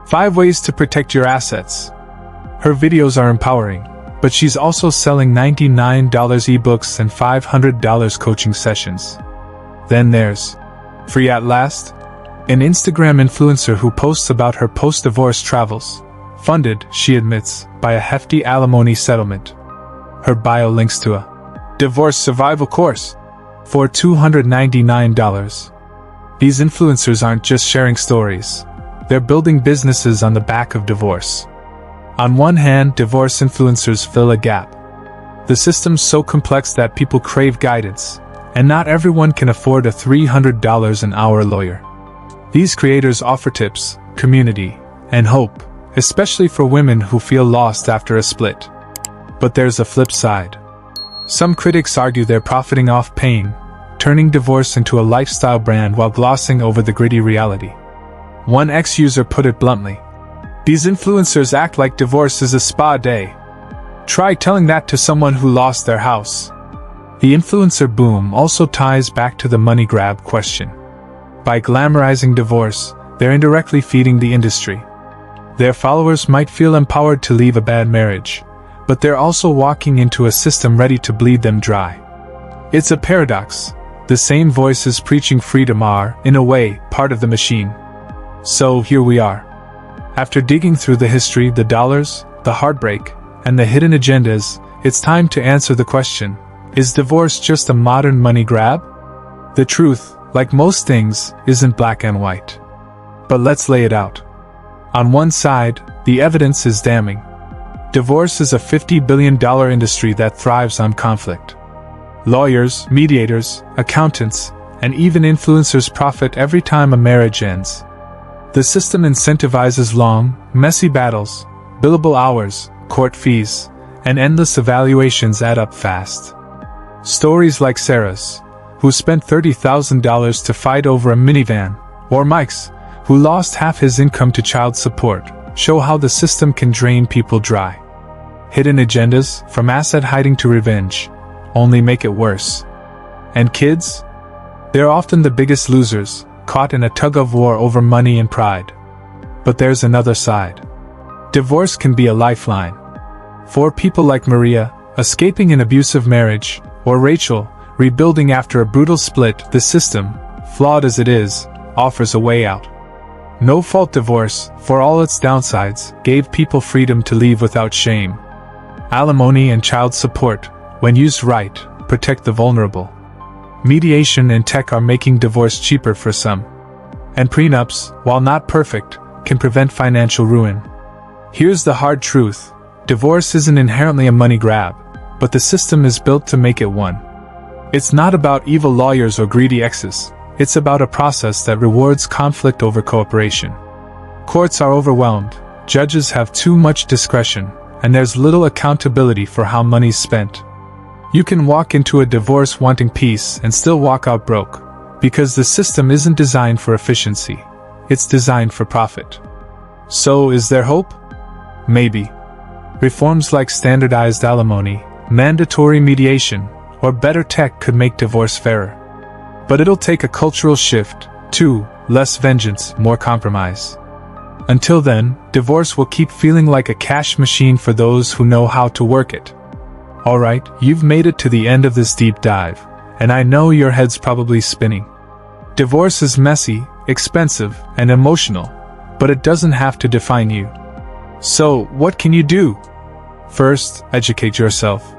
5 ways to protect your assets. Her videos are empowering, but she's also selling $99 ebooks and $500 coaching sessions. Then there's Free at Last, an Instagram influencer who posts about her post-divorce travels, funded, she admits, by a hefty alimony settlement. Her bio links to a divorce survival course for $299. These influencers aren't just sharing stories, they're building businesses on the back of divorce. On one hand, divorce influencers fill a gap. The system's so complex that people crave guidance, and not everyone can afford a $300 an hour lawyer. These creators offer tips, community, and hope, especially for women who feel lost after a split. But there's a flip side. Some critics argue they're profiting off pain, turning divorce into a lifestyle brand while glossing over the gritty reality. One ex-user put it bluntly, "These influencers act like divorce is a spa day. Try telling that to someone who lost their house." The influencer boom also ties back to the money grab question. By glamorizing divorce, they're indirectly feeding the industry. Their followers might feel empowered to leave a bad marriage, but they're also walking into a system ready to bleed them dry. It's a paradox. The same voices preaching freedom are, in a way, part of the machine. So here we are. After digging through the history, the dollars, the heartbreak, and the hidden agendas, it's time to answer the question, is divorce just a modern money grab? The truth, like most things, isn't black and white. But let's lay it out. On one side, the evidence is damning. Divorce is a $50 billion industry that thrives on conflict. Lawyers, mediators, accountants, and even influencers profit every time a marriage ends. The system incentivizes long, messy battles, billable hours, court fees, and endless evaluations add up fast. Stories like Sarah's, who spent $30,000 to fight over a minivan, or Mike's, who lost half his income to child support, show how the system can drain people dry. Hidden agendas, from asset hiding to revenge, only make it worse. And kids? They're often the biggest losers, caught in a tug-of-war over money and pride. But there's another side. Divorce can be a lifeline. For people like Maria, escaping an abusive marriage, or Rachel, rebuilding after a brutal split, the system, flawed as it is, offers a way out. No-fault divorce, for all its downsides, gave people freedom to leave without shame. Alimony and child support, when used right, protect the vulnerable. Mediation and tech are making divorce cheaper for some. And prenups, while not perfect, can prevent financial ruin. Here's the hard truth. Divorce isn't inherently a money grab, but the system is built to make it one. It's not about evil lawyers or greedy exes. It's about a process that rewards conflict over cooperation. Courts are overwhelmed, judges have too much discretion, and there's little accountability for how money's spent. You can walk into a divorce wanting peace and still walk out broke, because the system isn't designed for efficiency. It's designed for profit. So is there hope? Maybe. Reforms like standardized alimony, mandatory mediation, or better tech could make divorce fairer. But it'll take a cultural shift, too, less vengeance, more compromise. Until then, divorce will keep feeling like a cash machine for those who know how to work it. Alright, you've made it to the end of this deep dive, and I know your head's probably spinning. Divorce is messy, expensive, and emotional, but it doesn't have to define you. So, what can you do? First, educate yourself.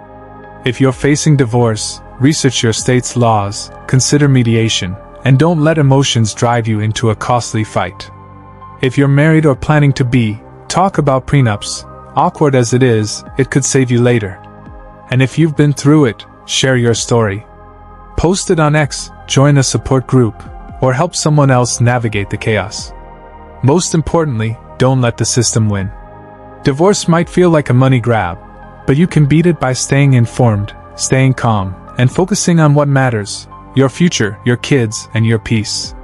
If you're facing divorce, research your state's laws, consider mediation, and don't let emotions drive you into a costly fight. If you're married or planning to be, talk about prenups. Awkward as it is, it could save you later. And if you've been through it, share your story. Post it on X, join a support group, or help someone else navigate the chaos. Most importantly, don't let the system win. Divorce might feel like a money grab, but you can beat it by staying informed, staying calm, and focusing on what matters: your future, your kids, and your peace.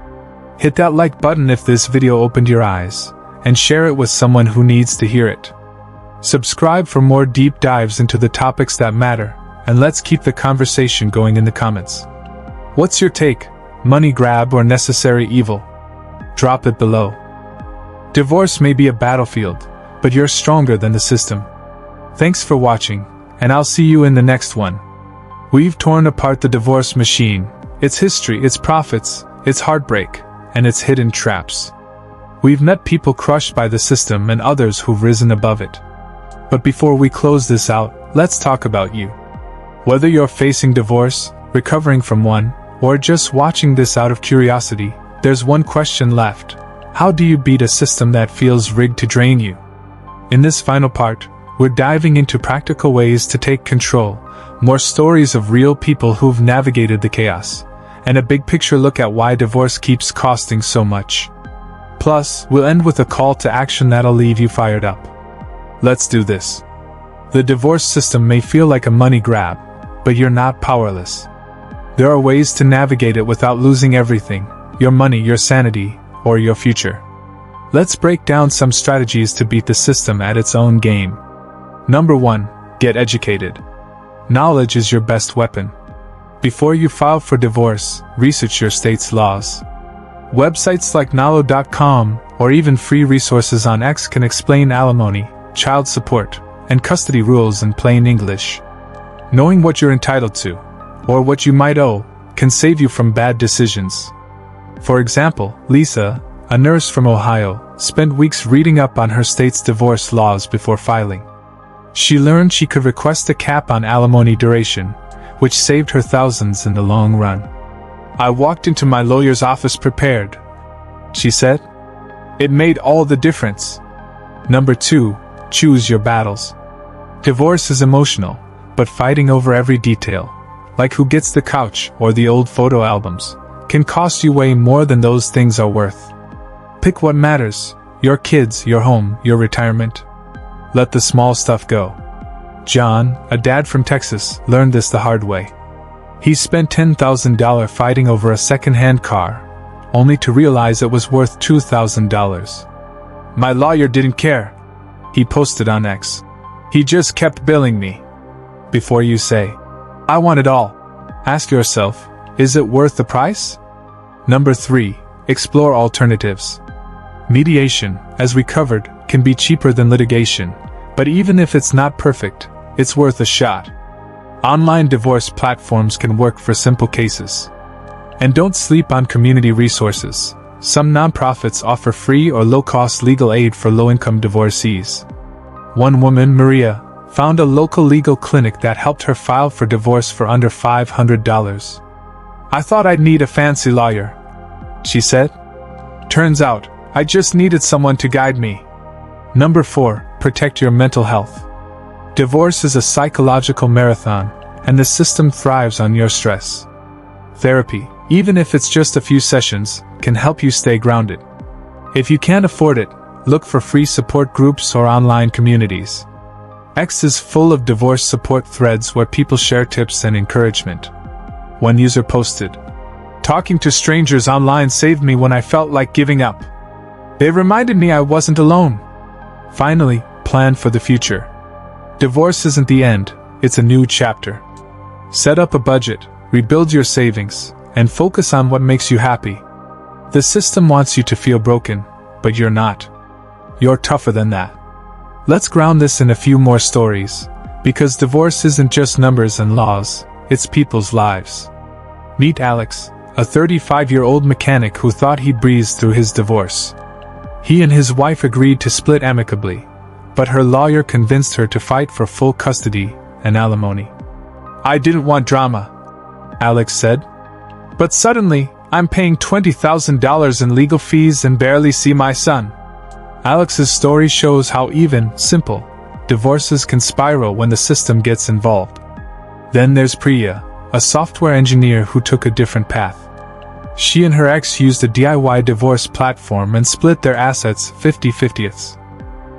Hit that like button if this video opened your eyes, and share it with someone who needs to hear it. Subscribe for more deep dives into the topics that matter, and let's keep the conversation going in the comments. What's your take? Money grab or necessary evil? Drop it below. Divorce may be a battlefield, but you're stronger than the system. Thanks for watching, and I'll see you in the next one. We've torn apart the divorce machine, its history, its profits, its heartbreak, and its hidden traps. We've met people crushed by the system and others who've risen above it. But before we close this out, let's talk about you. Whether you're facing divorce, recovering from one, or just watching this out of curiosity, there's one question left. How do you beat a system that feels rigged to drain you? In this final part, we're diving into practical ways to take control, more stories of real people who've navigated the chaos, and a big picture look at why divorce keeps costing so much. Plus, we'll end with a call to action that'll leave you fired up. Let's do this. The divorce system may feel like a money grab, but you're not powerless. There are ways to navigate it without losing everything, your money, your sanity, or your future. Let's break down some strategies to beat the system at its own game. Number 1. Get educated. Knowledge is your best weapon. Before you file for divorce, research your state's laws. Websites like nalo.com or even free resources on X can explain alimony, child support, and custody rules in plain English. Knowing what you're entitled to, or what you might owe, can save you from bad decisions. For example, Lisa, a nurse from Ohio, spent weeks reading up on her state's divorce laws before filing. She learned she could request a cap on alimony duration, which saved her thousands in the long run. "I walked into my lawyer's office prepared," she said. "It made all the difference." Number 2. Choose your battles. Divorce is emotional, but fighting over every detail, like who gets the couch or the old photo albums, can cost you way more than those things are worth. Pick what matters: your kids, your home, your retirement. Let the small stuff go. John, a dad from Texas, learned this the hard way. He spent $10,000 fighting over a second-hand car, only to realize it was worth $2,000. "My lawyer didn't care," he posted on X. "He just kept billing me." Before you say, "I want it all," ask yourself, is it worth the price? Number 3. Explore alternatives. Mediation, as we covered, can be cheaper than litigation, but even if it's not perfect, it's worth a shot. Online divorce platforms can work for simple cases. And don't sleep on community resources. Some nonprofits offer free or low-cost legal aid for low-income divorcees. One woman, Maria, found a local legal clinic that helped her file for divorce for under $500. "I thought I'd need a fancy lawyer," she said. "Turns out, I just needed someone to guide me." Number 4. Protect your mental health. Divorce is a psychological marathon, and the system thrives on your stress. Therapy, even if it's just a few sessions, can help you stay grounded. If you can't afford it, look for free support groups or online communities. X is full of divorce support threads where people share tips and encouragement. One user posted, "Talking to strangers online saved me when I felt like giving up. They reminded me I wasn't alone." Finally, plan for the future. Divorce isn't the end, it's a new chapter. Set up a budget, rebuild your savings, and focus on what makes you happy. The system wants you to feel broken, but you're not. You're tougher than that. Let's ground this in a few more stories, because divorce isn't just numbers and laws, it's people's lives. Meet Alex, a 35-year-old mechanic who thought he breezed through his divorce. He and his wife agreed to split amicably, but her lawyer convinced her to fight for full custody and alimony. "I didn't want drama," Alex said. "But suddenly, I'm paying $20,000 in legal fees and barely see my son." Alex's story shows how even simple divorces can spiral when the system gets involved. Then there's Priya, a software engineer who took a different path. She and her ex used a DIY divorce platform and split their assets 50-50.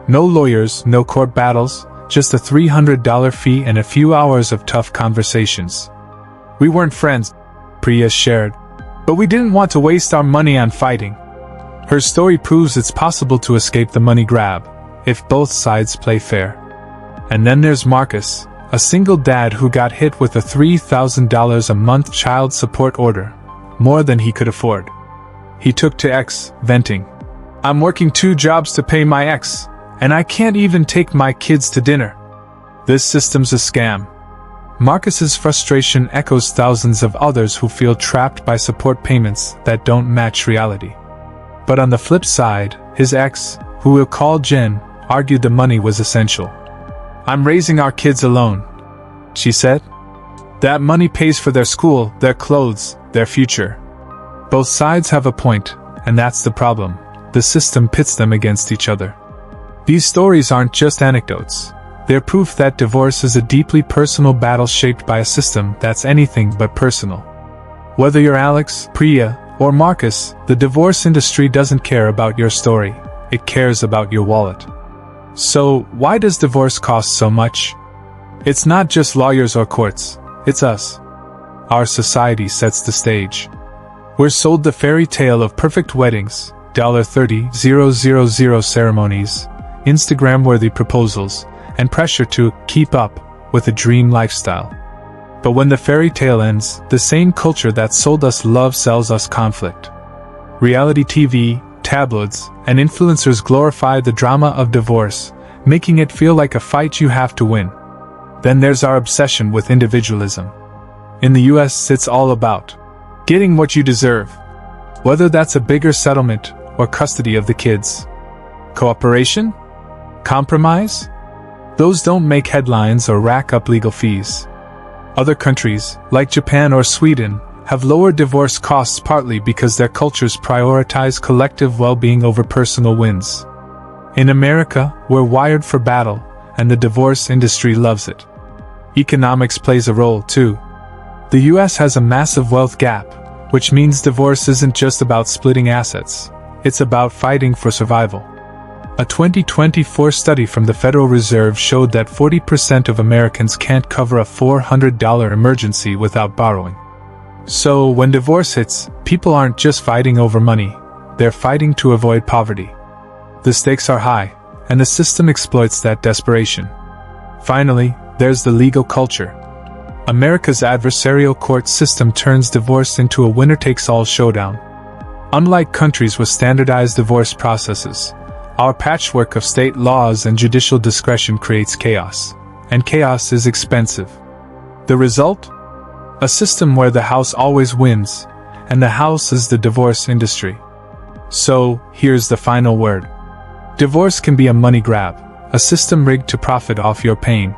No lawyers, no court battles, just a $300 fee and a few hours of tough conversations. "We weren't friends," Priya shared. But we didn't want to waste our money on fighting. Her story proves it's possible to escape the money grab, if both sides play fair. And then there's Marcus, a single dad who got hit with a $3,000 a month child support order, more than he could afford. He took to X, venting, "I'm working 2 jobs to pay my ex, and I can't even take my kids to dinner. This system's a scam." Marcus's frustration echoes thousands of others who feel trapped by support payments that don't match reality. But on the flip side, his ex, who we'll call Jen, argued the money was essential. "I'm raising our kids alone," she said. "That money pays for their school, their clothes, their future." Both sides have a point, and that's the problem. The system pits them against each other. These stories aren't just anecdotes. They're proof that divorce is a deeply personal battle shaped by a system that's anything but personal. Whether you're Alex, Priya, or Marcus, the divorce industry doesn't care about your story. It cares about your wallet. So, why does divorce cost so much? It's not just lawyers or courts, it's us. Our society sets the stage. We're sold the fairy tale of perfect weddings, $30,000 ceremonies, Instagram-worthy proposals, and pressure to keep up with a dream lifestyle. But when the fairy tale ends, the same culture that sold us love sells us conflict. Reality TV, tabloids, and influencers glorify the drama of divorce, making it feel like a fight you have to win. Then there's our obsession with individualism. In the US, it's all about getting what you deserve, whether that's a bigger settlement or custody of the kids. Cooperation? Compromise? Those don't make headlines or rack up legal fees. Other countries, like Japan or Sweden, have lower divorce costs partly because their cultures prioritize collective well-being over personal wins. In America, we're wired for battle, and the divorce industry loves it. Economics plays a role too. The US has a massive wealth gap, which means divorce isn't just about splitting assets, it's about fighting for survival. A 2024 study from the Federal Reserve showed that 40% of Americans can't cover a $400 emergency without borrowing. So, when divorce hits, people aren't just fighting over money, they're fighting to avoid poverty. The stakes are high, and the system exploits that desperation. Finally, there's the legal culture. America's adversarial court system turns divorce into a winner-takes-all showdown. Unlike countries with standardized divorce processes, our patchwork of state laws and judicial discretion creates chaos, and chaos is expensive. The result? A system where the house always wins, and the house is the divorce industry. So, here's the final word. Divorce can be a money grab, a system rigged to profit off your pain.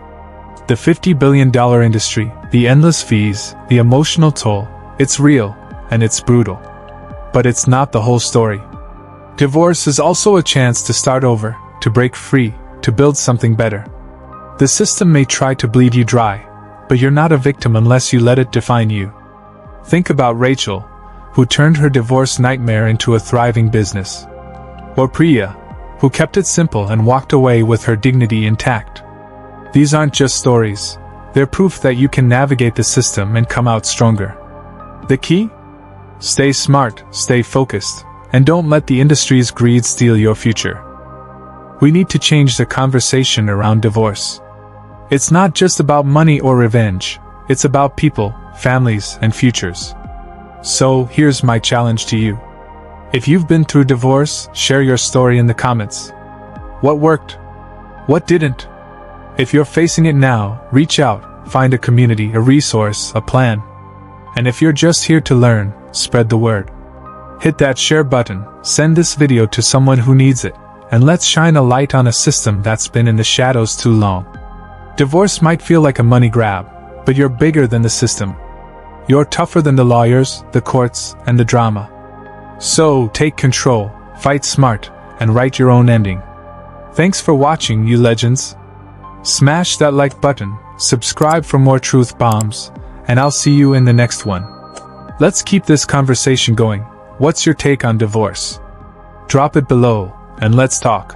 The $50 billion industry, the endless fees, the emotional toll, it's real, and it's brutal. But it's not the whole story. Divorce is also a chance to start over, to break free, to build something better. The system may try to bleed you dry, but you're not a victim unless you let it define you. Think about Rachel, who turned her divorce nightmare into a thriving business. Or Priya, who kept it simple and walked away with her dignity intact. These aren't just stories, they're proof that you can navigate the system and come out stronger. The key? Stay smart, stay focused, and don't let the industry's greed steal your future. We need to change the conversation around divorce. It's not just about money or revenge, it's about people, families, and futures. So, here's my challenge to you. If you've been through divorce, share your story in the comments. What worked? What didn't? If you're facing it now, reach out, find a community, a resource, a plan. And if you're just here to learn, spread the word. Hit that share button, send this video to someone who needs it, and let's shine a light on a system that's been in the shadows too long. Divorce might feel like a money grab, but you're bigger than the system. You're tougher than the lawyers, the courts, and the drama. So, take control, fight smart, and write your own ending. Thanks for watching, you legends. Smash that like button, subscribe for more truth bombs, and I'll see you in the next one. Let's keep this conversation going. What's your take on divorce? Drop it below, and let's talk.